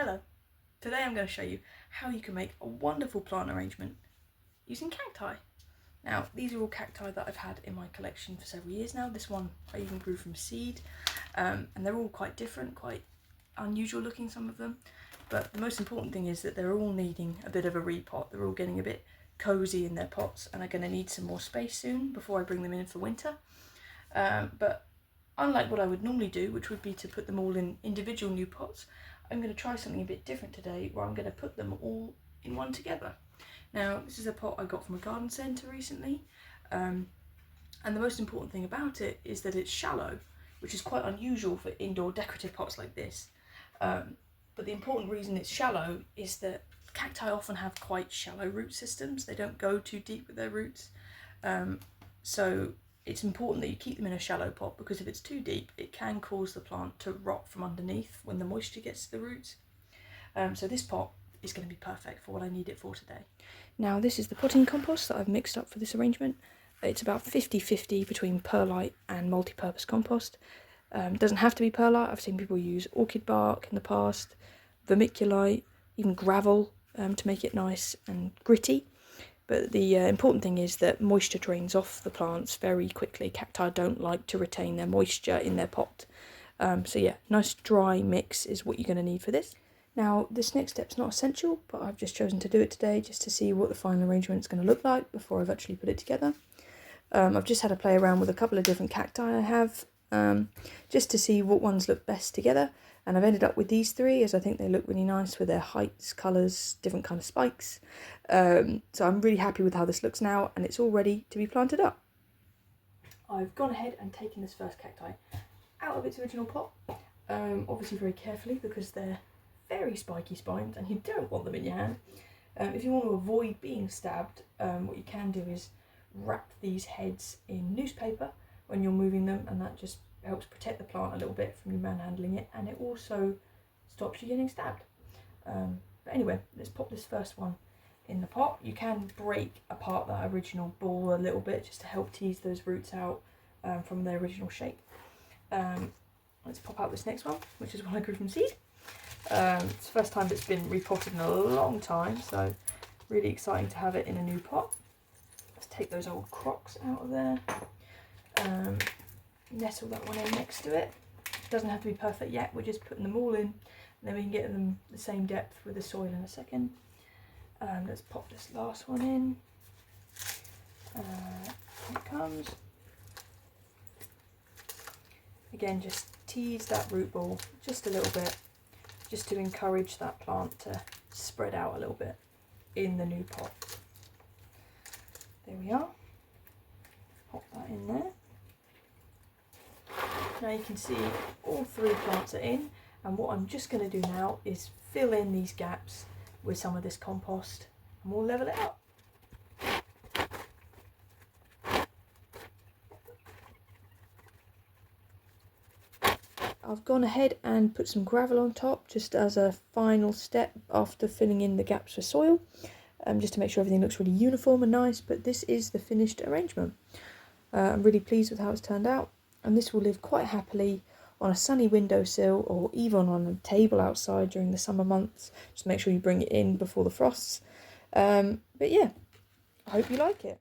Hello, today I'm going to show you how you can make a wonderful plant arrangement using cacti. Now these are all cacti that I've had in my collection for several years now. This one I even grew from seed, and they're all quite different, quite unusual looking, some of them, but the most important thing is that they're all needing a bit of a repot. They're all getting a bit cozy in their pots and are going to need some more space soon before I bring them in for winter. But unlike what I would normally do, which would be to put them all in individual new pots, I'm going to try something a bit different today where I'm going to put them all in one together. Now this is a pot I got from a garden centre recently, and the most important thing about it is that it's shallow, which is quite unusual for indoor decorative pots like this. But the important reason it's shallow is that cacti often have quite shallow root systems. They don't go too deep with their roots, so it's important that you keep them in a shallow pot, because if it's too deep it can cause the plant to rot from underneath when the moisture gets to the roots. So this pot is going to be perfect for what I need it for today. Now this is the potting compost that I've mixed up for this arrangement. It's about 50-50 between perlite and multi-purpose compost. It doesn't have to be perlite. I've seen people use orchid bark in the past, vermiculite, even gravel to make it nice and gritty. But the important thing is that moisture drains off the plants very quickly. Cacti don't like to retain their moisture in their pot. So yeah, nice dry mix is what you're going to need for this. Now this next step's not essential, but I've just chosen to do it today just to see what the final arrangement is going to look like before I've actually put it together. I've just had to play around with a couple of different cacti I have, just to see what ones look best together. And I've ended up with these three, as I think they look really nice with their heights, colours, different kind of spikes. So I'm really happy with how this looks now, and it's all ready to be planted up. I've gone ahead and taken this first cacti out of its original pot, obviously very carefully because they're very spiky spines and you don't want them in your hand. If you want to avoid being stabbed, what you can do is wrap these heads in newspaper when you're moving them, and that just helps protect the plant a little bit from you manhandling it, and it also stops you getting stabbed. But anyway, let's pop this first one in the pot. You can break apart that original ball a little bit just to help tease those roots out from their original shape. Let's pop out this next one, which is one I grew from seed. It's the first time it's been repotted in a long time, so really exciting to have it in a new pot. Let's take those old crocks out of there. Nestle that one in next to it. Doesn't have to be perfect yet, we're just putting them all in, and then we can get them the same depth with the soil in a second. Let's pop this last one in. Here it comes. Again, just tease that root ball just a little bit, just to encourage that plant to spread out a little bit in the new pot. There we are. Pop that in there. Now you can see all three plants are in, and what I'm just going to do now is fill in these gaps with some of this compost, and we'll level it up. I've gone ahead and put some gravel on top just as a final step after filling in the gaps with soil, just to make sure everything looks really uniform and nice. But this is the finished arrangement. I'm really pleased with how it's turned out, and this will live quite happily on a sunny windowsill or even on a table outside during the summer months. Just make sure you bring it in before the frosts. But yeah, I hope you like it.